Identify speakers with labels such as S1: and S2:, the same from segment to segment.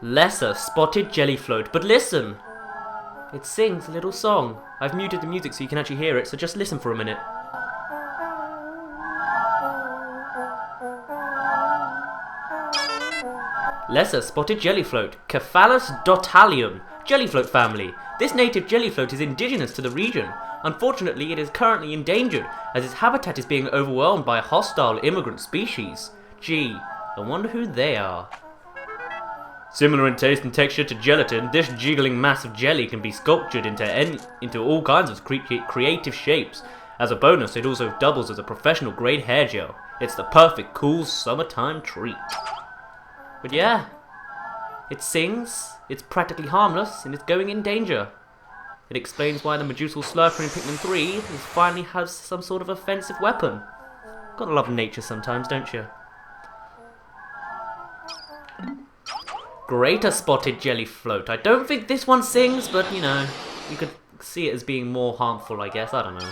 S1: Lesser spotted jellyfloat, but listen! It sings a little song. I've muted the music so you can actually hear it, so just listen for a minute. Lesser spotted jellyfloat, Cephalus dotalium, jellyfloat family. This native jellyfloat is indigenous to the region. Unfortunately, it is currently endangered, as its habitat is being overwhelmed by a hostile immigrant species. Gee, I wonder who they are. Similar in taste and texture to gelatin, this jiggling mass of jelly can be sculptured into all kinds of creative shapes. As a bonus, it also doubles as a professional grade hair gel. It's the perfect cool summertime treat. But yeah, it sings, it's practically harmless, and it's going in danger. It explains why the Medusal Slurper in Pikmin 3 finally has some sort of offensive weapon. Gotta love nature sometimes, don't you? Greater spotted jellyfloat. I don't think this one sings, but you know, you could see it as being more harmful, I guess. I don't know.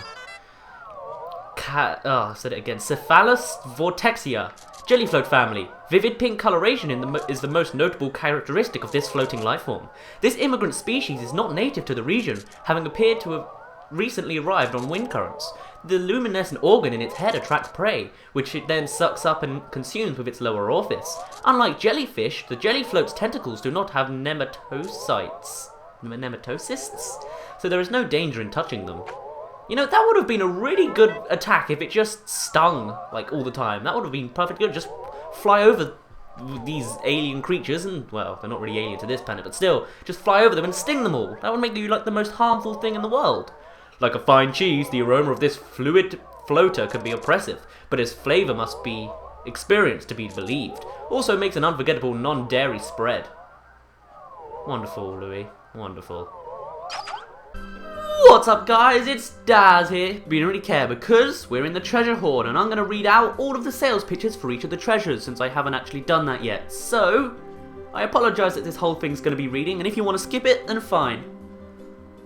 S1: I said it again. Cephalus vortexia. Jellyfloat family. Vivid pink coloration is the most notable characteristic of this floating lifeform. This immigrant species is not native to the region, having appeared to have recently arrived on wind currents. The luminescent organ in its head attracts prey, which it then sucks up and consumes with its lower orifice. Unlike jellyfish, the jellyfloat's tentacles do not have nematocysts, so there is no danger in touching them. You know, that would have been a really good attack if it just stung, like, all the time. That would have been perfect good. Just fly over these alien creatures and, well, they're not really alien to this planet, but still, just fly over them and sting them all. That would make you, like, the most harmful thing in the world. Like a fine cheese, the aroma of this fluid floater can be oppressive, but its flavour must be experienced to be believed. Also makes an unforgettable non-dairy spread. Wonderful, Louis. Wonderful. What's up, guys? It's Daz here. But you don't really care because we're in the treasure hoard and I'm going to read out all of the sales pitches for each of the treasures since I haven't actually done that yet. So, I apologise that this whole thing's going to be reading, and if you want to skip it, then fine.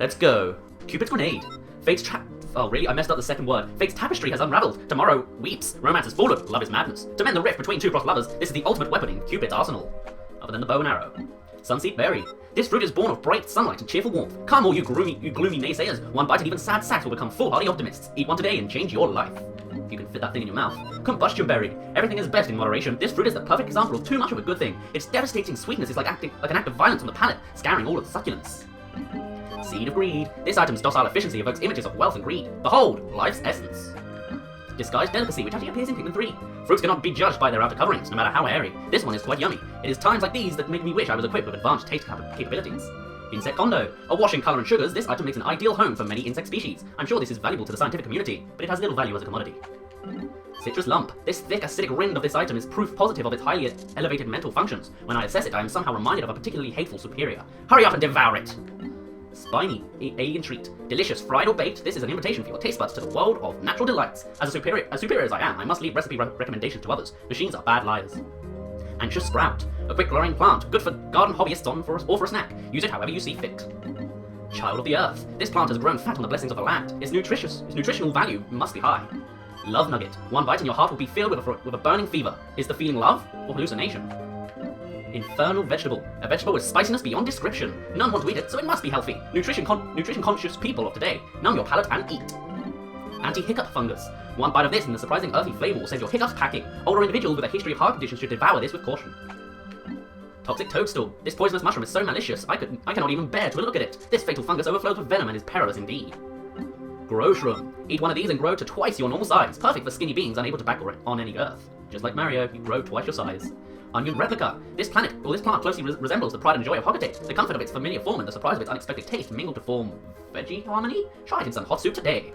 S1: Let's go. Cupid's Grenade. Fate's trap. Oh, really? I messed up the second word. Fate's tapestry has unraveled. Tomorrow weeps. Romance has fallen. Love is madness. To mend the rift between two crossed lovers, this is the ultimate weapon in Cupid's arsenal. Other than the bow and arrow. Sunseed Berry. This fruit is born of bright sunlight and cheerful warmth. Come all you gloomy naysayers. One bite and even sad sacks will become foolhardy optimists. Eat one today and change your life. If you can fit that thing in your mouth. Combustion Berry. Everything is best in moderation. This fruit is the perfect example of too much of a good thing. Its devastating sweetness is like an act of violence on the palate, scarring all of the succulence. Seed of Greed. This item's docile efficiency evokes images of wealth and greed. Behold, life's essence. Disguised Delicacy, which actually appears in Pikmin 3. Fruits cannot be judged by their outer coverings, no matter how airy. This one is quite yummy. It is times like these that make me wish I was equipped with advanced taste capabilities. Insect Condo. Awash in colour and sugars, this item makes an ideal home for many insect species. I'm sure this is valuable to the scientific community, but it has little value as a commodity. Citrus Lump. This thick acidic rind of this item is proof positive of its highly elevated mental functions. When I assess it, I am somehow reminded of a particularly hateful superior. Hurry up and devour it! Spiny Alien Treat. Delicious, fried or baked, this is an invitation for your taste buds to the world of natural delights. As superior as I am, I must leave recipe recommendations to others. Machines are bad liars. Anxious Sprout. A quick growing plant, good for garden hobbyists or for a snack. Use it however you see fit. Child of the Earth. This plant has grown fat on the blessings of the land. Its nutritional value must be high. Love Nugget. One bite and your heart will be filled with a burning fever. Is the feeling love or hallucination? Infernal Vegetable. A vegetable with spiciness beyond description. None want to eat it, so it must be healthy. Nutrition-conscious people of today. Numb your palate and eat. Anti-hiccup fungus. One bite of this and the surprising earthy flavour will send your hiccups packing. Older individuals with a history of heart conditions should devour this with caution. Toxic Toadstool. This poisonous mushroom is so malicious, I cannot even bear to look at it. This fatal fungus overflows with venom and is perilous indeed. Grow Shroom. Eat one of these and grow to twice your normal size. Perfect for skinny beings unable to back on any earth. Just like Mario, you grow twice your size. Onion Replica. This plant closely resembles the pride and joy of Hocotate. The comfort of its familiar form and the surprise of its unexpected taste mingle to form veggie harmony? Try it in some hot soup today.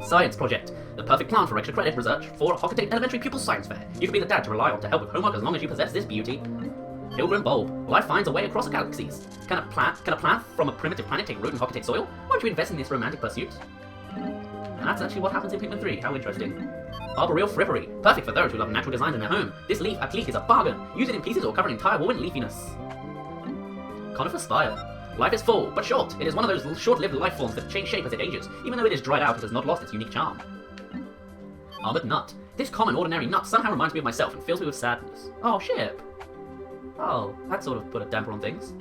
S1: Science Project. The perfect plant for extra credit research for a Hocotate Elementary Pupil Science Fair. You can be the dad to rely on to help with homework as long as you possess this beauty. Pilgrim Bulb. Life finds a way across the galaxies. Can a plant from a primitive planet take root in Hocotate soil? Won't you invest in this romantic pursuit? And that's actually what happens in Pikmin 3. How interesting. Arboreal Frippery. Perfect for those who love natural designs in their home. This leaf applique is a bargain. Use it in pieces or cover an entire wall in leafiness. Conifer Spire. Life is full, but short. It is one of those short-lived life forms that change shape as it ages. Even though it is dried out, it has not lost its unique charm. Armored Nut. This common, ordinary nut somehow reminds me of myself and fills me with sadness. Oh, ship. Oh, that sort of put a damper on things.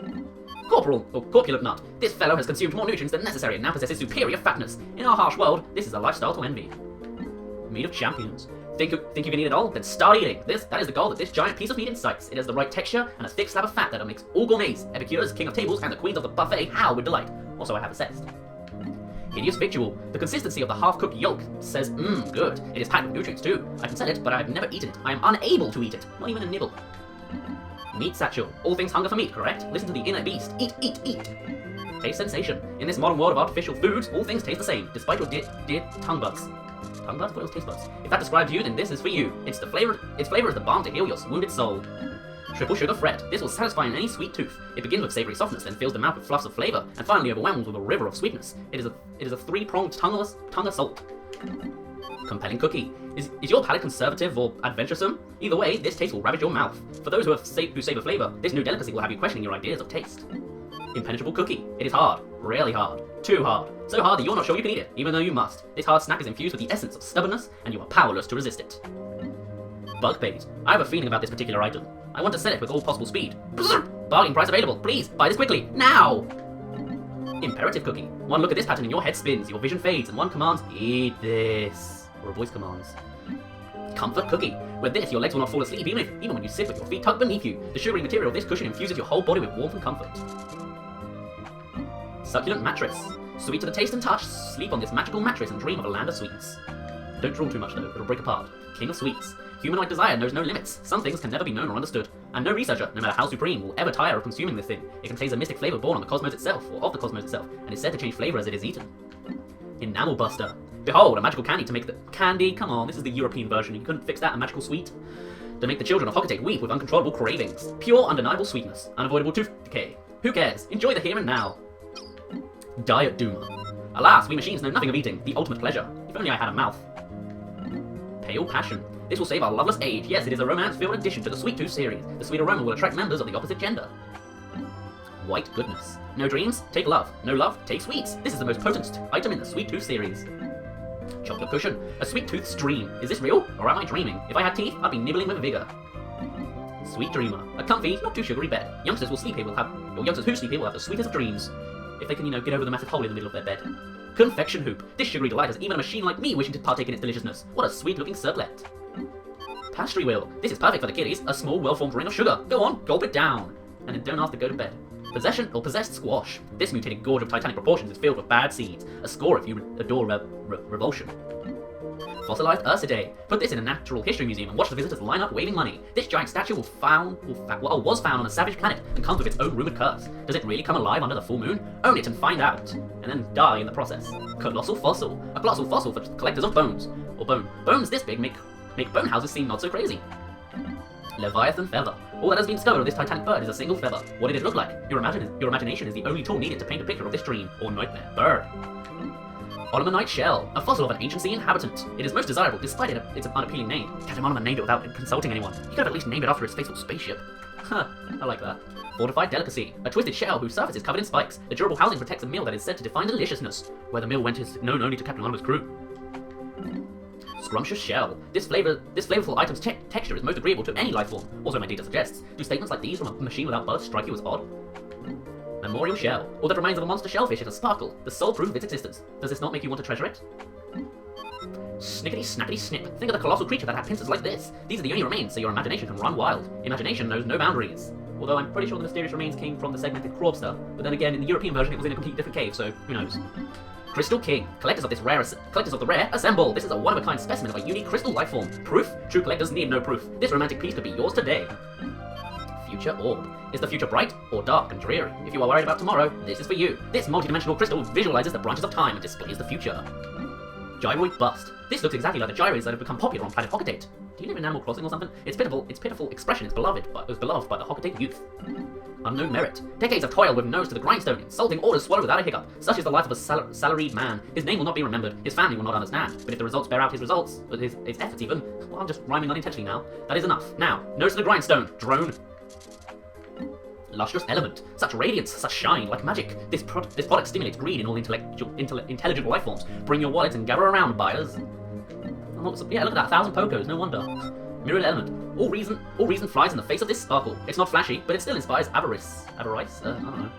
S1: Corporal, or corpulent nut. This fellow has consumed more nutrients than necessary and now possesses superior fatness. In our harsh world, this is a lifestyle to envy. Meat of champions. Think you can eat it all? Then start eating. That is the goal that this giant piece of meat incites. It has the right texture and a thick slab of fat that makes all gourmets, epicures, king of tables, and the queens of the buffet howl with delight. Also, I have a zest. Hideous victual. The consistency of the half-cooked yolk says, good. It is packed with nutrients too. I can sell it, but I have never eaten it. I am unable to eat it. Not even a nibble. Meat satchel. All things hunger for meat, correct? Listen to the inner beast. Eat, eat, eat. Taste sensation. In this modern world of artificial foods, all things taste the same, despite your dear tongue buds. Tongue buds? What else taste buds? If that describes you, then this is for you. Its flavor is the balm to heal your wounded soul. Triple sugar fret. This will satisfy any sweet tooth. It begins with savory softness, then fills the mouth with fluffs of flavor, and finally overwhelms with a river of sweetness. It is a three-pronged tongue assault. Compelling cookie. Is your palate conservative or adventuresome? Either way, this taste will ravage your mouth. For those who savor flavor, this new delicacy will have you questioning your ideas of taste. Impenetrable cookie. It is hard. Really hard. Too hard. So hard that you're not sure you can eat it, even though you must. This hard snack is infused with the essence of stubbornness, and you are powerless to resist it. Bug bait. I have a feeling about this particular item. I want to sell it with all possible speed. Bargain price available. Please, buy this quickly. Now! Imperative cookie. One look at this pattern and your head spins, your vision fades, and one commands, eat this. Or a voice commands. Comfort cookie. With this, your legs will not fall asleep even when you sit with your feet tucked beneath you. The sugary material of this cushion infuses your whole body with warmth and comfort. Succulent mattress. Sweet to the taste and touch, sleep on this magical mattress and dream of a land of sweets. Don't drool too much though, it'll break apart. King of sweets. Humanoid desire knows no limits. Some things can never be known or understood. And no researcher, no matter how supreme, will ever tire of consuming this thing. It contains a mystic flavor born on the cosmos itself, or of the cosmos itself, and is said to change flavor as it is eaten. Enamel buster. Behold, a magical candy to make the candy. Come on, this is the European version. You couldn't fix that, a magical sweet? To make the children of Hockatate weep with uncontrollable cravings. Pure, undeniable sweetness. Unavoidable tooth decay. Who cares? Enjoy the here and now. Diet Doomer. Alas, we machines know nothing of eating. The ultimate pleasure. If only I had a mouth. Pale Passion. This will save our loveless age. Yes, it is a romance-filled addition to the Sweet Tooth series. The sweet aroma will attract members of the opposite gender. White goodness. No dreams? Take love. No love? Take sweets. This is the most potent item in the Sweet Tooth series. Chocolate cushion. A sweet tooth's dream. Is this real, or am I dreaming? If I had teeth, I'd be nibbling with vigor. Sweet dreamer. A comfy, not too sugary bed. Youngsters who sleep here will have the sweetest of dreams. If they can, get over the massive hole in the middle of their bed. Confection hoop. This sugary delight has even a machine like me wishing to partake in its deliciousness. What a sweet-looking circlet. Pastry wheel. This is perfect for the kiddies. A small, well-formed ring of sugar. Go on, gulp it down. And then don't ask to go to bed. Possession or possessed squash. This mutated gorge of titanic proportions is filled with bad seeds. A score if you adore revulsion. Fossilized Ursidae. Put this in a natural history museum and watch the visitors line up waving money. This giant statue was found on a savage planet and comes with its own rumored curse. Does it really come alive under the full moon? Own it and find out. And then die in the process. Colossal fossil. A colossal fossil for collectors of bones. Or bone. Bones this big make bone houses seem not so crazy. Leviathan feather. All that has been discovered of this titanic bird is a single feather. What did it look like? Your imagination is the only tool needed to paint a picture of this dream or nightmare bird. Olimanite shell, a fossil of an ancient sea inhabitant. It is most desirable despite its unappealing name. Captain Oliman named it without consulting anyone. He could have at least named it after his faithful spaceship. Huh, I like that. Fortified delicacy, a twisted shell whose surface is covered in spikes. The durable housing protects a meal that is said to define deliciousness. Where the meal went is known only to Captain Oliman's crew. Scrumptious shell. This flavorful item's texture is most agreeable to any life form. Also, my data suggests. Do statements like these from a machine without buds strike you as odd? Memorial shell. All that remains of a monster shellfish is a sparkle, the sole proof of its existence. Does this not make you want to treasure it? Snickety snackety snip. Think of the colossal creature that had pincers like this. These are the only remains, so your imagination can run wild. Imagination knows no boundaries. Although I'm pretty sure the mysterious remains came from the segmented Crawbster, but then again, in the European version, it was in a completely different cave, so who knows? Crystal King. Collectors of the rare, assemble! This is a one-of-a-kind specimen of a unique crystal life form. Proof? True collectors need no proof. This romantic piece could be yours today. Future Orb. Is the future bright or dark and dreary? If you are worried about tomorrow, this is for you. This multidimensional crystal visualizes the branches of time and displays the future. Gyroid Bust. This looks exactly like the gyroids that have become popular on Planet Hockatate. Do you live in Animal Crossing or something? Its pitiful expression is beloved by the Hockatate youth. Unknown merit. Decades of toil with nose to the grindstone, insulting orders swallowed without a hiccup. Such is the life of a salaried man. His name will not be remembered, his family will not understand. But if the results bear out his results, his efforts even, well, I'm just rhyming unintentionally now. That is enough. Now, nose to the grindstone, drone. Lustrous element. Such radiance, such shine, like magic. This product stimulates greed in all intelligent life forms. Bring your wallets and gather around, buyers. Yeah, look at that, 1,000 Pokos, no wonder. Mirrored element. All reason flies in the face of this sparkle. It's not flashy, but it still inspires avarice. Avarice? I don't know.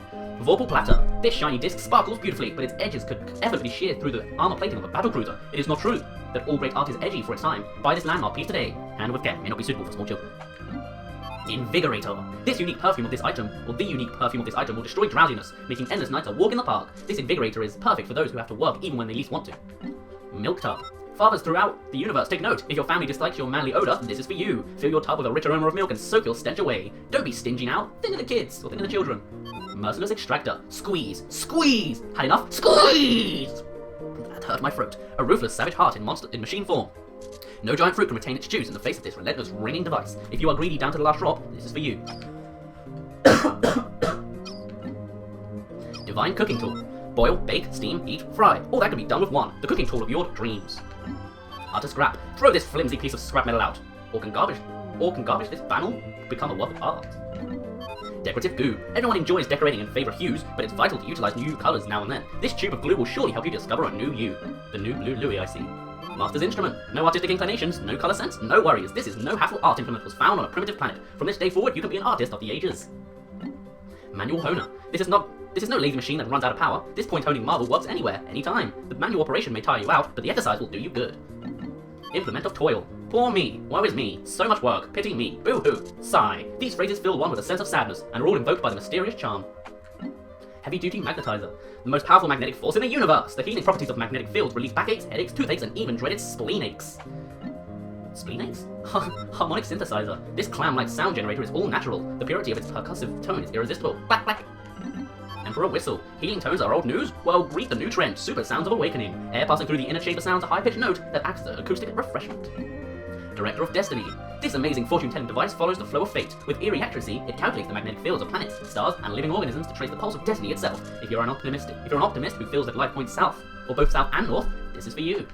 S1: Vorpal platter. This shiny disc sparkles beautifully, but its edges could effortlessly shear through the armor plating of a battlecruiser. It is not true that all great art is edgy for its time. Buy this landmark piece today. Handle with care. May not be suitable for small children. Invigorator. This unique perfume of this item, or the unique perfume of this item, will destroy drowsiness, making endless nights a walk in the park. This Invigorator is perfect for those who have to work even when they least want to. Milk tub. Fathers throughout the universe, take note. If your family dislikes your manly odor, this is for you. Fill your tub with a rich aroma of milk and soak your stench away. Don't be stingy now. Think of the kids, or think of the children. Merciless extractor. Squeeze. Squeeze! Had enough? Squeeze! That hurt my throat. A ruthless, savage heart in machine form. No giant fruit can retain its juice in the face of this relentless ringing device. If you are greedy down to the last drop, this is for you. Divine cooking tool. Boil, bake, steam, eat, fry. All that can be done with one. The cooking tool of your dreams. Utter scrap. Throw this flimsy piece of scrap metal out. Or can garbage this panel become a work of art. Decorative goo. Everyone enjoys decorating in favorite hues, but it's vital to utilize new colors now and then. This tube of glue will surely help you discover a new you. The new blue Louis, I see. Master's instrument. No artistic inclinations, no color sense, no worries. This is no hassle art implement was found on a primitive planet. From this day forward, you can be an artist of the ages. Manual honer. This is no lazy machine that runs out of power. This point honing marble works anywhere, anytime. The manual operation may tire you out, but the exercise will do you good. Implement of toil. Poor me, woe is me, so much work, pity me, boo-hoo, sigh. These phrases fill one with a sense of sadness, and are all invoked by the mysterious charm. Heavy-duty magnetizer. The most powerful magnetic force in the universe. The healing properties of magnetic fields relieve backaches, headaches, toothaches, and even dreaded spleen aches. Spleen aches? Harmonic synthesizer. This clown-like sound generator is all natural. The purity of its percussive tone is irresistible. Black, black. Emperor whistle. Healing tones are old news? Well, greet the new trend, super sounds of awakening. Air passing through the inner chamber sounds a high-pitched note that acts as an acoustic refreshment. Director of Destiny. This amazing fortune-telling device follows the flow of fate. With eerie accuracy, it calculates the magnetic fields of planets, stars, and living organisms to trace the pulse of destiny itself. If you're an optimist who feels that life points south, or both south and north, this is for you.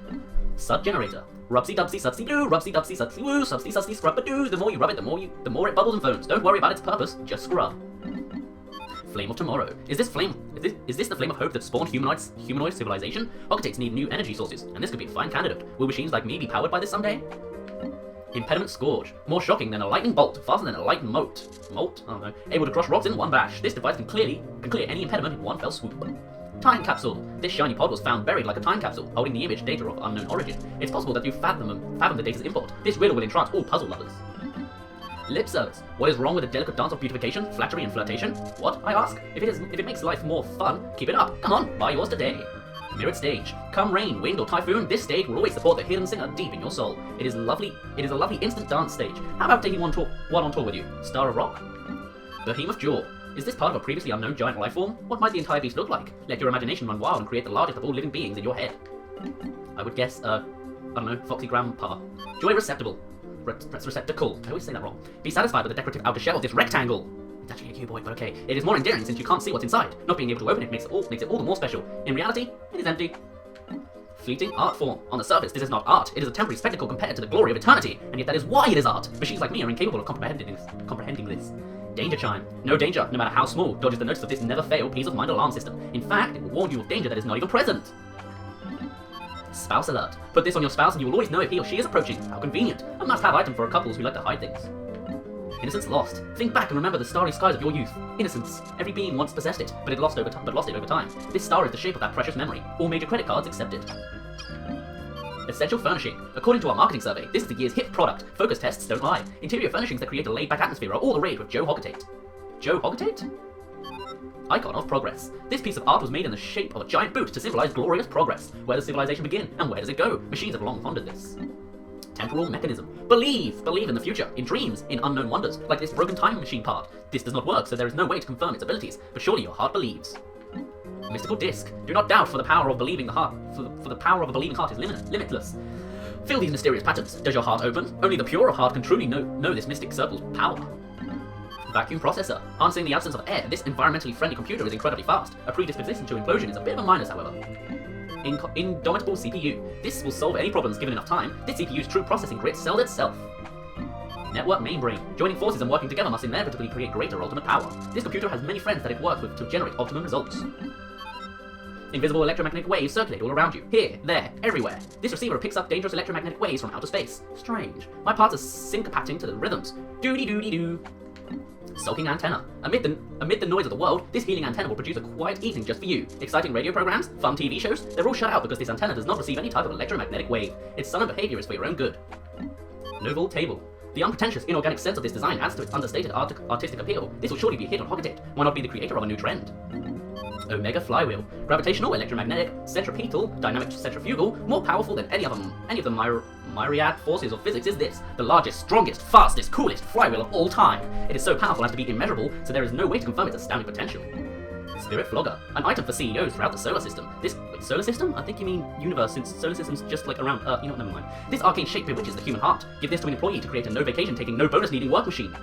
S1: Sud generator. Rubsy-dubsy, sudsy blue, rubsy-dubsy, sudsy woo, subsy-sudsy, scrub-a-doo. The more you rub it, the more it bubbles and foams. Don't worry about its purpose, just scrub. Flame of tomorrow. Is this the flame of hope that spawned humanoid civilization? Octates need new energy sources, and this could be a fine candidate. Will machines like me be powered by this someday? Impediment Scourge. More shocking than a lightning bolt, faster than a lightning mote. Mote? I don't know. Able to crush rocks in one bash. This device can clear any impediment in one fell swoop. Time capsule. This shiny pod was found buried like a time capsule, holding the image data of unknown origin. It's possible that you fathom the data's import. This riddle will entrance all puzzle lovers. Lip service. What is wrong with the delicate dance of beautification, flattery, and flirtation? What, I ask? If it makes life more fun, keep it up. Come on, buy yours today. Mirrored stage. Come rain, wind, or typhoon, this stage will always support the hidden singer deep in your soul. It is a lovely instant dance stage. How about taking one on tour with you? Star of Rock? Behemoth Jaw. Is this part of a previously unknown giant life form? What might the entire beast look like? Let your imagination run wild and create the largest of all living beings in your head. I would guess, I don't know, Foxy Grandpa. Joy Receptacle. Receptacle. I always say that wrong. Be satisfied with the decorative outer shell of this rectangle. It's actually a cuboid, but okay. It is more endearing since you can't see what's inside. Not being able to open it makes it all the more special. In reality, it is empty. Fleeting art form. On the surface, this is not art. It is a temporary spectacle compared to the glory of eternity, and yet that is why it is art. Machines like me are incapable of comprehending this. Danger chime. No danger, no matter how small, dodges the notice of this never-fail peace of mind alarm system. In fact, it will warn you of danger that is not even present. Spouse alert. Put this on your spouse and you will always know if he or she is approaching. How convenient. A must-have item for couples who like to hide things. Innocence lost. Think back and remember the starry skies of your youth. Innocence. Every being once possessed it, but lost it over time. This star is the shape of that precious memory. All major credit cards accepted. Essential furnishing. According to our marketing survey, this is the year's hit product. Focus tests don't lie. Interior furnishings that create a laid-back atmosphere are all the rage with Joe Hogatate. Joe Hogatate? Icon of progress. This piece of art was made in the shape of a giant boot to symbolize glorious progress. Where does civilization begin, and where does it go? Machines have long pondered this. Temporal mechanism. Believe in the future, in dreams, in unknown wonders, like this broken time machine part. This does not work, so there is no way to confirm its abilities, but surely your heart believes. Mystical disc. Do not doubt, for the power of believing the heart. For the power of a believing heart is limitless. Feel these mysterious patterns. Does your heart open? Only the pure of heart can truly know this mystic circle's power. Vacuum processor. Harnessing the absence of air, this environmentally friendly computer is incredibly fast. A predisposition to implosion is a bit of a minus, however. Indomitable CPU. This will solve any problems given enough time. This CPU's true processing grit celled itself. Network mainbrain. Joining forces and working together must inevitably create greater ultimate power. This computer has many friends that it works with to generate optimum results. Invisible electromagnetic waves circulate all around you. Here, there, everywhere. This receiver picks up dangerous electromagnetic waves from outer space. Strange. My parts are syncopating to the rhythms. Doody-doody-doo. Sulking antenna. Amid the noise of the world, this healing antenna will produce a quiet evening just for you. Exciting radio programs, fun TV shows, they're all shut out because this antenna does not receive any type of electromagnetic wave. Its sullen behavior is for your own good. Noble table. The unpretentious, inorganic sense of this design adds to its understated artistic appeal. This will surely be a hit on Hoggetit. Why not be the creator of a new trend? Omega flywheel. Gravitational, electromagnetic, centripetal, dynamic centrifugal, more powerful than any of the myriad forces of physics is this. The largest, strongest, fastest, coolest flywheel of all time. It is so powerful as to be immeasurable, so there is no way to confirm its astounding potential. Spirit Flogger. An item for CEOs throughout the solar system. Wait, solar system? I think you mean universe, since solar system's just like around Earth. You know what, never mind. This arcane shape bewitches the human heart. Give this to an employee to create a no vacation taking, no bonus needing work machine.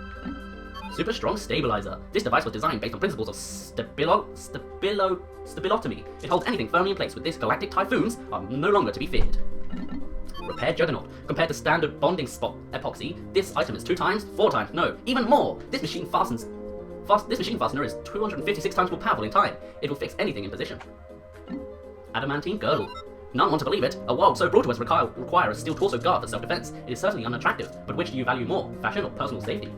S1: Super strong stabilizer. This device was designed based on principles of stabilotomy. It holds anything firmly in place. With this, galactic typhoons are no longer to be feared. Repair Juggernaut. Compared to standard bonding spot epoxy, this item is 2 times, 4 times, no, even more. This machine fastener is 256 times more powerful in time. It will fix anything in position. Adamantine girdle. None want to believe it. A world so brutal as require a steel torso guard for self-defense. It is certainly unattractive, but which do you value more, fashion or personal safety?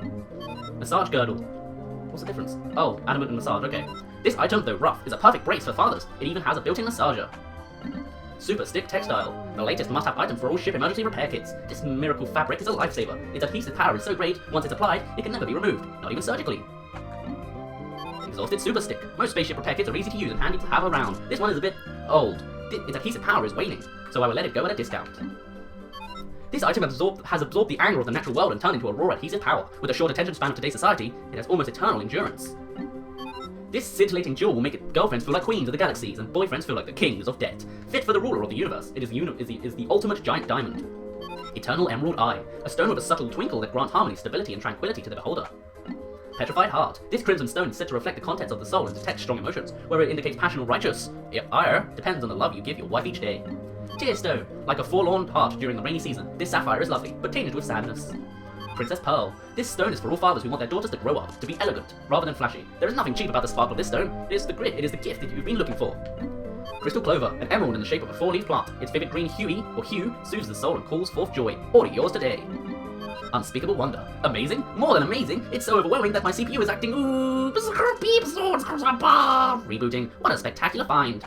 S1: Massage girdle. What's the difference? Oh, adamant and massage, okay. This item, though rough, is a perfect brace for fathers. It even has a built-in massager. Super Stick Textile. The latest must-have item for all ship emergency repair kits. This miracle fabric is a lifesaver. Its adhesive power is so great, once it's applied, it can never be removed, not even surgically. Exhausted Super Stick. Most spaceship repair kits are easy to use and handy to have around. This one is a bit old. Its adhesive power is waning, so I will let it go at a discount. This item has absorbed the anger of the natural world and turned into a raw adhesive power. With a short attention span of today's society, it has almost eternal endurance. This scintillating jewel will make its girlfriends feel like queens of the galaxies and boyfriends feel like the kings of debt. Fit for the ruler of the universe, it is the ultimate giant diamond. Eternal Emerald Eye. A stone with a subtle twinkle that grants harmony, stability, and tranquility to the beholder. Petrified Heart. This crimson stone is said to reflect the contents of the soul and detect strong emotions. Whether it indicates passion or righteous ire depends on the love you give your wife each day. Tear Stone. Like a forlorn heart during the rainy season, this sapphire is lovely, but tinged with sadness. Princess Pearl. This stone is for all fathers who want their daughters to grow up, to be elegant, rather than flashy. There is nothing cheap about the sparkle of this stone. It is the grit, it is the gift that you've been looking for. Crystal Clover. An emerald in the shape of a 4-leaf plant. Its vivid green hue soothes the soul and calls forth joy. Order yours today. Unspeakable Wonder. Amazing? More than amazing! It's so overwhelming that my CPU is acting rebooting. What a spectacular find!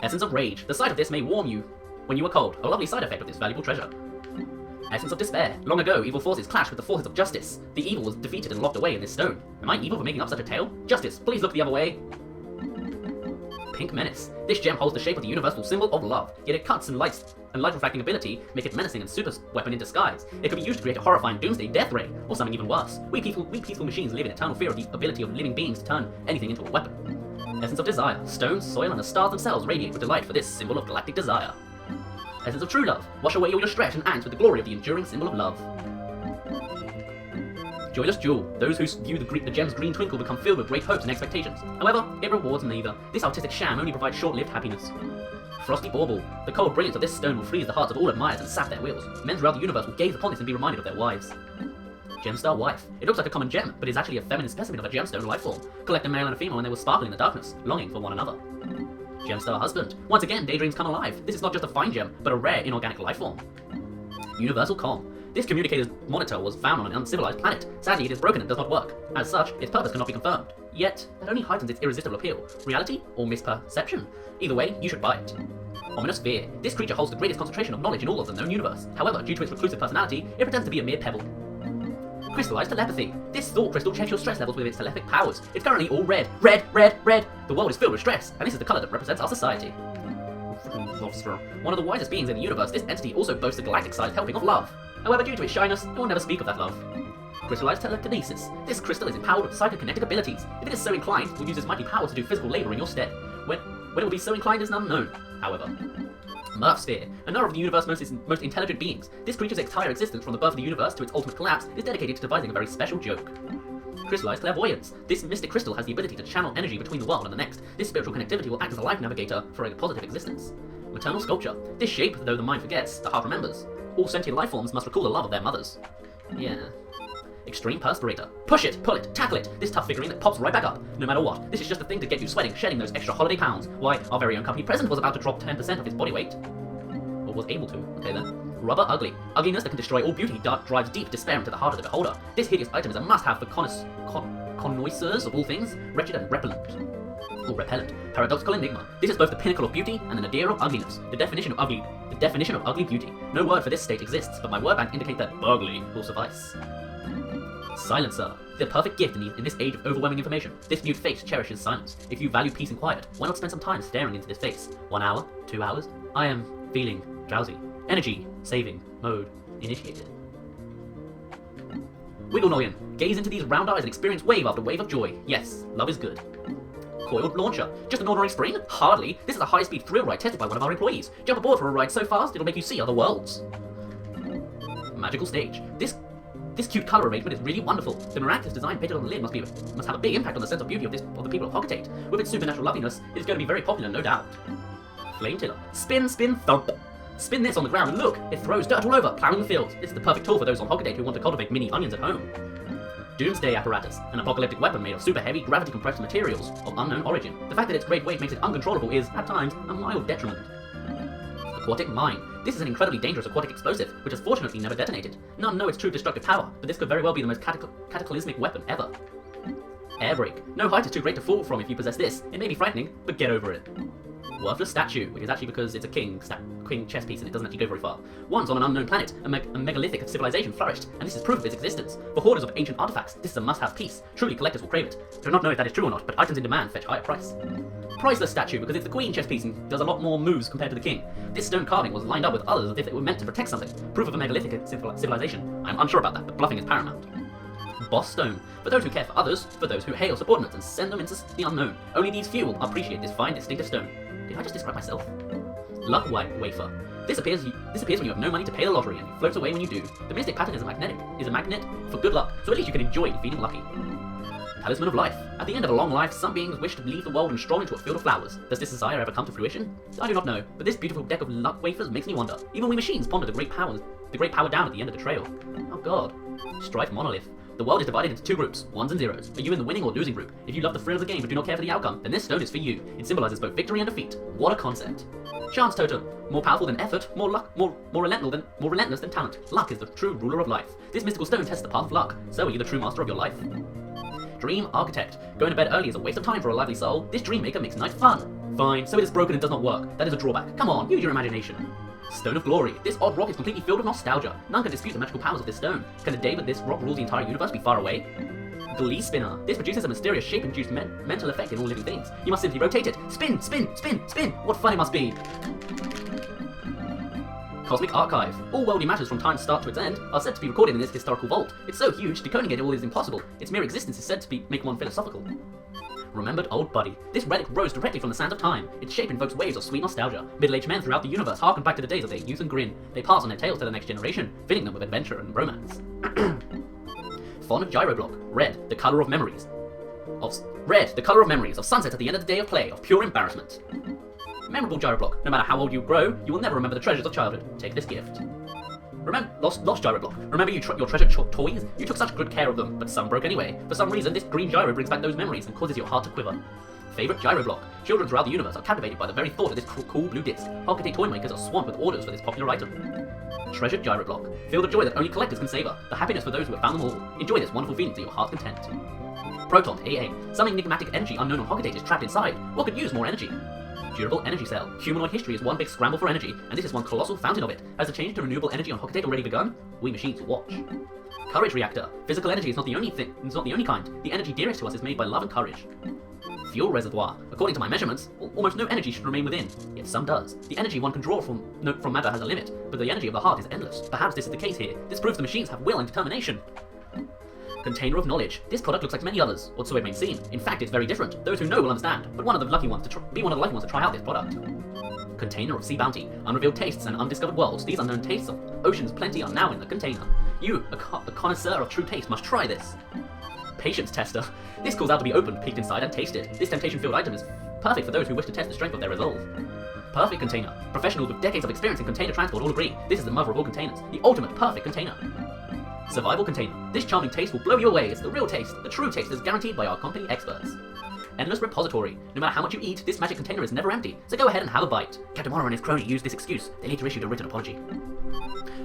S1: Essence of Rage. The sight of this may warm you when you are cold. A lovely side effect of this valuable treasure. Essence of Despair. Long ago, evil forces clashed with the forces of justice. The evil was defeated and locked away in this stone. Am I evil for making up such a tale? Justice, please look the other way. Pink Menace. This gem holds the shape of the universal symbol of love, yet it cuts and light refracting ability make it menacing and super weapon in disguise. It could be used to create a horrifying doomsday death ray, or something even worse. We peaceful machines live in eternal fear of the ability of living beings to turn anything into a weapon. Essence of Desire. Stones, soil, and the stars themselves radiate with delight for this symbol of galactic desire. Essence of True Love. Wash away all your stress and angst with the glory of the enduring symbol of love. Joyless Jewel. Those who view the gem's green twinkle become filled with great hopes and expectations. However, it rewards neither. This artistic sham only provides short-lived happiness. Frosty Bauble. The cold brilliance of this stone will freeze the hearts of all admirers and sap their wills. Men throughout the universe will gaze upon this and be reminded of their wives. Gemstar Wife. It looks like a common gem, but is actually a feminine specimen of a gemstone lifeform. Collect a male and a female and they will sparkle in the darkness, longing for one another. Gemstar Husband. Once again, daydreams come alive. This is not just a fine gem, but a rare inorganic lifeform. Universal Com. This communicator's monitor was found on an uncivilized planet. Sadly, it is broken and does not work. As such, its purpose cannot be confirmed. Yet, that only heightens its irresistible appeal. Reality or misperception? Either way, you should buy it. Ominous Sphere. This creature holds the greatest concentration of knowledge in all of the known universe. However, due to its reclusive personality, it pretends to be a mere pebble. Crystallized Telepathy. This thought crystal checks your stress levels with its telepathic powers. It's currently all red. Red, red, red! The world is filled with stress, and this is the color that represents our society. One of the wisest beings in the universe, this entity also boasts a galactic-sized helping of love. However, due to its shyness, it will never speak of that love. Crystallized Telekinesis. This crystal is empowered with psychokinetic abilities. If it is so inclined, it will use its mighty power to do physical labor in your stead. When it will be so inclined is unknown, however. Murph Sphere. Another of the universe's most intelligent beings. This creature's entire existence from the birth of the universe to its ultimate collapse is dedicated to devising a very special joke. Crystallized Clairvoyance. This mystic crystal has the ability to channel energy between the world and the next. This spiritual connectivity will act as a life navigator for a positive existence. Maternal Sculpture. This shape, though the mind forgets, the heart remembers. All sentient life forms must recall the love of their mothers. Yeah. Extreme Perspirator. Push it, pull it, tackle it. This tough figurine that pops right back up, no matter what. This is just a thing to get you sweating, shedding those extra holiday pounds. Why, our very own company president was about to drop 10% of his body weight. Or was able to. Okay then. Rubber Ugly. Ugliness that can destroy all beauty drives deep despair into the heart of the beholder. This hideous item is a must-have for connoisseurs of all things wretched and repellent. Or repellent. Paradoxical enigma. This is both the pinnacle of beauty and the nadir of ugliness. The definition of ugly beauty. No word for this state exists, but my word bank indicates that ugly will suffice. Silencer. The perfect gift in this age of overwhelming information. This mute face cherishes silence. If you value peace and quiet, why not spend some time staring into this face? 1 hour? 2 hours? I am feeling drowsy. Energy saving mode initiated. Wiggle Noyan. Gaze into these round eyes and experience wave after wave of joy. Yes, love is good. Coiled Launcher. Just an ordinary spring? Hardly. This is a high-speed thrill ride tested by one of our employees. Jump aboard for a ride so fast it'll make you see other worlds. Magical Stage. This cute color arrangement is really wonderful. The miraculous design painted on the lid must have a big impact on the sense of beauty of the people of Hocketate. With its supernatural loveliness, it is going to be very popular, no doubt. Flame Tiller. Spin, spin, thump. Spin this on the ground and look, it throws dirt all over, plowing the fields. This is the perfect tool for those on Hocketate who want to cultivate mini onions at home. Doomsday Apparatus, an apocalyptic weapon made of super heavy, gravity-compressed materials of unknown origin. The fact that its great weight makes it uncontrollable is, at times, a mild detriment. Aquatic Mine. This is an incredibly dangerous aquatic explosive, which has fortunately never detonated. None know its true destructive power, but this could very well be the most cataclysmic weapon ever. Air Brake. No height is too great to fall from if you possess this. It may be frightening, but get over it. Worthless Statue, which is actually because it's a king chess piece and it doesn't actually go very far. Once on an unknown planet, a megalithic civilization flourished, and this is proof of its existence. For hoarders of ancient artifacts, this is a must-have piece. Truly, collectors will crave it. I do not know if that is true or not, but items in demand fetch higher price. Priceless Statue, because it's the queen chess piece and does a lot more moves compared to the king. This stone carving was lined up with others as if it were meant to protect something. Proof of a megalithic civilization. I am unsure about that, but bluffing is paramount. Boss Stone. For those who care for others, for those who hail subordinates and send them into the unknown. Only these few will appreciate this fine, distinctive stone. Did I just describe myself? Luck Wafer. This appears when you have no money to pay the lottery and it floats away when you do. The mystic pattern is a magnet for good luck, so at least you can enjoy feeling lucky. Talisman of Life. At the end of a long life, some beings wish to leave the world and stroll into a field of flowers. Does this desire ever come to fruition? I do not know, but this beautiful deck of luck wafers makes me wonder. Even we machines ponder the great power down at the end of the trail. Oh god. Strife Monolith. The world is divided into two groups, ones and zeros. Are you in the winning or losing group? If you love the thrill of the game but do not care for the outcome, then this stone is for you. It symbolizes both victory and defeat. What a concept. Chance Totem. More powerful than effort, more relentless than talent. Luck is the true ruler of life. This mystical stone tests the path of luck. So are you the true master of your life? Dream Architect. Going to bed early is a waste of time for a lively soul. This dream maker makes night fun. Fine, so it is broken and does not work. That is a drawback. Come on, use your imagination. Stone of Glory. This odd rock is completely filled with nostalgia. None can dispute the magical powers of this stone. Can the day that this rock rules the entire universe be far away? Glee Spinner. This produces a mysterious shape-induced mental effect in all living things. You must simply rotate it. Spin, spin, spin, spin. What fun it must be. Cosmic Archive. All worldly matters from time's start to its end are said to be recorded in this historical vault. It's so huge, decoding it all is impossible. Its mere existence is said to make one philosophical. Remembered Old Buddy. This relic rose directly from the sands of time. Its shape invokes waves of sweet nostalgia. Middle-aged men throughout the universe harken back to the days of their youth and grin. They pass on their tales to the next generation, filling them with adventure and romance. Fond Gyroblock. Red, the color of memories. Of sunsets at the end of the day of play, of pure embarrassment. Memorable Gyroblock. No matter how old you grow, you will never remember the treasures of childhood. Take this gift. Lost Gyroblock. Remember your treasured toys? You took such good care of them, but some broke anyway. For some reason, this green gyro brings back those memories and causes your heart to quiver. Favorite Gyroblock. Children throughout the universe are captivated by the very thought of this cool blue disc. Hocketate toy makers are swamped with orders for this popular item. Treasured Gyroblock. Feel the joy that only collectors can savor. The happiness for those who have found them all. Enjoy this wonderful feeling to your heart's content. Proton AA. Some enigmatic energy unknown on Hocketate is trapped inside. What could use more energy? Durable Energy Cell. Humanoid history is one big scramble for energy, and this is one colossal fountain of it. Has the change to renewable energy on Hocketate already begun? We machines watch. Courage Reactor. Physical energy is not the only kind. The energy dearest to us is made by love and courage. Fuel Reservoir. According to my measurements, almost no energy should remain within, yet some does. The energy one can draw from matter has a limit, but the energy of the heart is endless. Perhaps this is the case here. This proves the machines have will and determination. Container of Knowledge. This product looks like many others, or so it may seem. In fact, it's very different. Those who know will understand, but be one of the lucky ones to try out this product. Container of Sea Bounty. Unrevealed tastes and undiscovered worlds. These unknown tastes of oceans plenty are now in the container. You, a connoisseur of true taste, must try this. Patience Tester. This calls out to be opened, peeked inside, and tasted. This temptation-filled item is perfect for those who wish to test the strength of their resolve. Perfect Container. Professionals with decades of experience in container transport all agree. This is the mother of all containers. The ultimate perfect container. Survival container. This charming taste will blow you away. It's the real taste. The true taste is guaranteed by our company experts. Endless repository. No matter how much you eat, this magic container is never empty, so go ahead and have a bite. Captain Warner and his crony used this excuse. They later issued a written apology.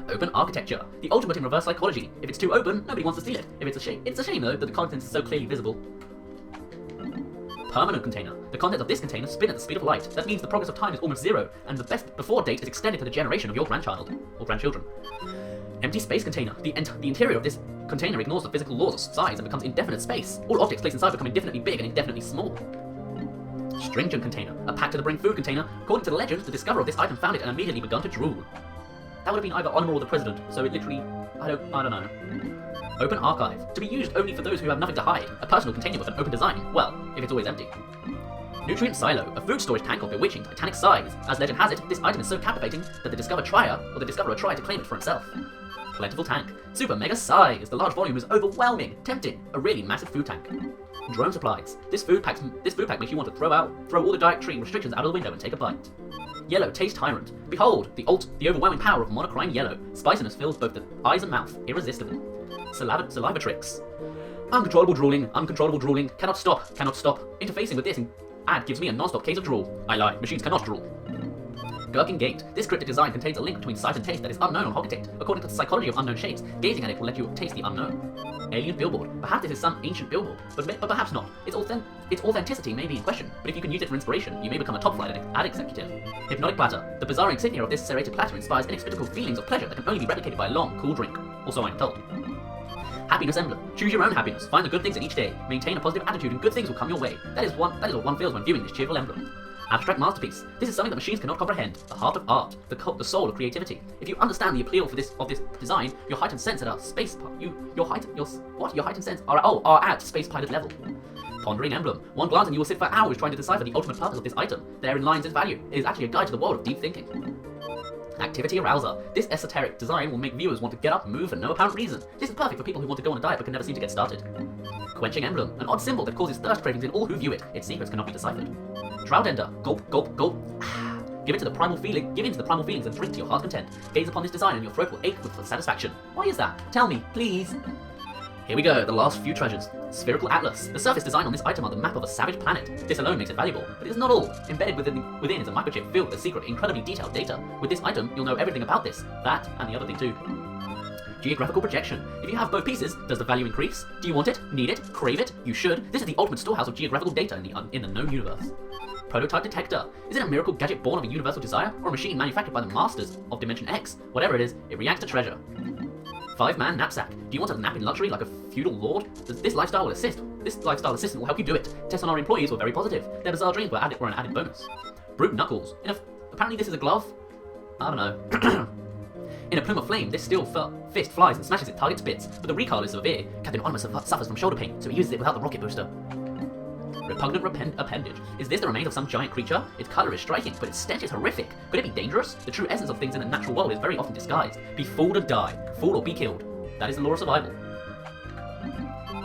S1: Open architecture. The ultimate in reverse psychology. If it's too open, nobody wants to steal it. If it's a shame though that the contents are so clearly visible. Permanent container. The contents of this container spin at the speed of light. That means the progress of time is almost zero, and the best before date is extended to the generation of your grandchild or grandchildren. Empty space container. The interior of this container ignores the physical laws of size and becomes indefinite space. All objects placed inside become indefinitely big and indefinitely small. Stringent container. A packed-to-the-brim food container. According to the legend, the discoverer of this item found it and immediately begun to drool. That would have been either Honour or the President, so it literally... I don't know. Open archive. To be used only for those who have nothing to hide. A personal container with an open design. Well, if it's always empty. Nutrient silo. A food storage tank of bewitching titanic size. As legend has it, this item is so captivating that the discoverer tried to claim it for himself. Plentiful tank. Super mega size. The large volume is overwhelming. Tempting. A really massive food tank. Drone supplies. This food pack makes you want to throw all the dietary restrictions out of the window and take a bite. Yellow taste tyrant. Behold, the overwhelming power of monocrine yellow. Spiciness fills both the eyes and mouth. Irresistible. Saliva tricks. Uncontrollable drooling. Cannot stop. Interfacing with this ad gives me a non-stop case of drool. I lie. Machines cannot drool. Gherkin Gate. This cryptic design contains a link between sight and taste that is unknown on Hoggitect. According to the psychology of unknown shapes, gazing at it will let you taste the unknown. Alien billboard. Perhaps this is some ancient billboard, but perhaps not. Its authenticity may be in question, but if you can use it for inspiration, you may become a top-flight ad executive. Hypnotic platter. The bizarre insignia of this serrated platter inspires inexplicable feelings of pleasure that can only be replicated by a long, cool drink. Also, I am told. Happiness emblem. Choose your own happiness. Find the good things in each day. Maintain a positive attitude and good things will come your way. That is what one feels when viewing this cheerful emblem. Abstract masterpiece. This is something that machines cannot comprehend. The heart of art, the soul of creativity. If you understand the appeal of this design, your heightened sense at are at space pilot level. Pondering emblem. One glance and you will sit for hours trying to decipher the ultimate purpose of this item. Therein lies its value. It is actually a guide to the world of deep thinking. Activity arouser. This esoteric design will make viewers want to get up and move for no apparent reason. This is perfect for people who want to go on a diet but can never seem to get started. Quenching emblem. An odd symbol that causes thirst cravings in all who view it. Its secrets cannot be deciphered. Shroud ender. Gulp, gulp, gulp. Give in to the primal feelings and drink to your heart's content. Gaze upon this design and your throat will ache with satisfaction. Why is that? Tell me, please. Here we go, the last few treasures. Spherical Atlas. The surface design on this item are the map of a savage planet. This alone makes it valuable, but it is not all. Embedded within is a microchip filled with secret, incredibly detailed data. With this item, you'll know everything about this, that, and the other thing too. Geographical projection. If you have both pieces, does the value increase? Do you want it? Need it? Crave it? You should. This is the ultimate storehouse of geographical data in the known universe. Prototype detector. Is it a miracle gadget born of a universal desire, or a machine manufactured by the masters of Dimension X? Whatever it is, it reacts to treasure. 5-man knapsack. Do you want to nap in luxury like a feudal lord? This lifestyle assistant will help you do it. Tests on our employees were very positive. Their bizarre dreams were an added bonus. Brute knuckles. Apparently this is a glove? I don't know. In a plume of flame, this steel fist flies and smashes its target's bits, but the recoil is severe. Captain Onimus suffers from shoulder pain, so he uses it without the rocket booster. Repugnant appendage. Is this the remains of some giant creature? Its colour is striking, but its stench is horrific. Could it be dangerous? The true essence of things in the natural world is very often disguised. Be fooled or die. Fool or be killed. That is the law of survival.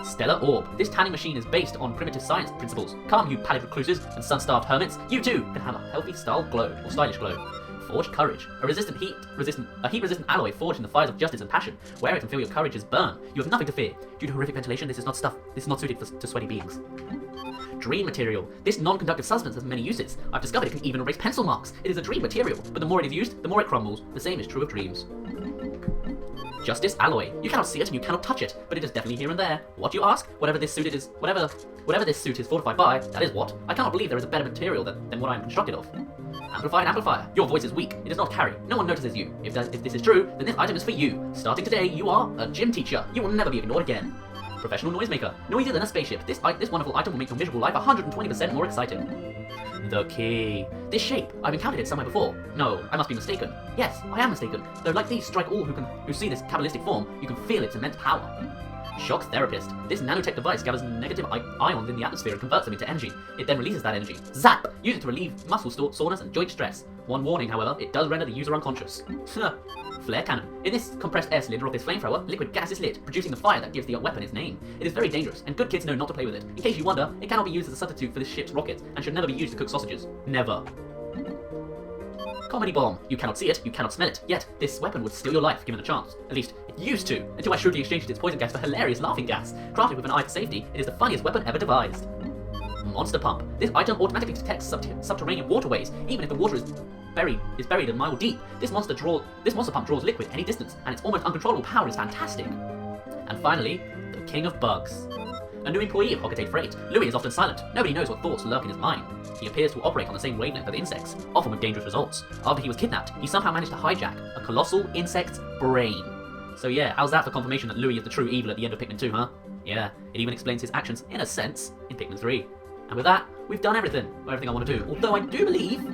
S1: Stellar orb. This tanning machine is based on primitive science principles. Come, you pallid recluses and sun-starved hermits. You too can have a healthy stylish glow. Forged courage. A heat-resistant alloy forged in the fires of justice and passion. Wear it and feel your courage is burned. You have nothing to fear. Due to horrific ventilation, this is not suited to sweaty beings. Dream material. This non-conductive substance has many uses. I've discovered it can even erase pencil marks. It is a dream material, but the more it is used, the more it crumbles. The same is true of dreams. Justice alloy. You cannot see it and you cannot touch it, but it is definitely here and there. What, you ask? Whatever this suit is fortified by, that is what. I cannot believe there is a better material than what I am constructed of. Amplifier. Your voice is weak. It does not carry. No one notices you. If this is true, then this item is for you. Starting today, you are a gym teacher. You will never be ignored again. Professional noisemaker. Noisier than a spaceship. This wonderful item will make your miserable life 120% more exciting. The key. This shape. I've encountered it somewhere before. No, I must be mistaken. Yes, I am mistaken. Though like these strike all who see this cabalistic form, you can feel its immense power. Shock therapist. This nanotech device gathers negative ions in the atmosphere and converts them into energy. It then releases that energy. Zap! Use it to relieve muscle soreness and joint stress. One warning, however, it does render the user unconscious. Flare cannon. In this compressed air cylinder of this flamethrower, liquid gas is lit, producing the fire that gives the weapon its name. It is very dangerous, and good kids know not to play with it. In case you wonder, it cannot be used as a substitute for this ship's rockets, and should never be used to cook sausages. Never.
S2: comedy bomb. You cannot see it, you cannot smell it, yet this weapon would steal your life given a chance. At least, it used to, until I shrewdly exchanged its poison gas for hilarious laughing gas. Crafted with an eye for safety, it is the funniest weapon ever devised. Monster Pump. This item automatically detects subterranean waterways, even if the water is buried a mile deep. This monster pump draws liquid any distance, and its almost uncontrollable power is fantastic. And finally, the King of Bugs. A new employee of Hocketate Freight, Louis is often silent. Nobody knows what thoughts lurk in his mind. He appears to operate on the same wavelength as insects, often with dangerous results. After he was kidnapped, he somehow managed to hijack a colossal insect's brain. So yeah, how's that for confirmation that Louis is the true evil at the end of Pikmin 2, huh? Yeah, it even explains his actions, in a sense, in Pikmin 3. And with that, we've done everything I want to do. Although I do believe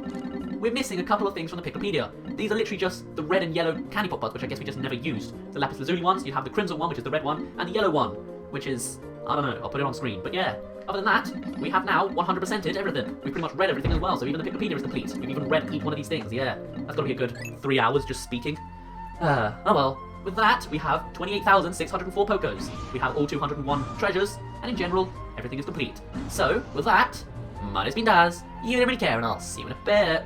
S2: we're missing a couple of things from the Piklopedia. These are literally just the red and yellow candy pop buds, which I guess we just never used. The lapis lazuli ones, you have the crimson one, which is the red one, and the yellow one, which is, I don't know, I'll put it on screen. But yeah, other than that, we have now 100%ed everything. We've pretty much read everything as well, so even the Piklopedia is complete. We've even read each one of these things, yeah. That's gotta be a good 3 hours just speaking. Oh well. With that, we have 28,604 Pokos. We have all 201 treasures, and in general, everything is complete. So, with that, mine has been Daz, you don't really care, and I'll see you in a bit.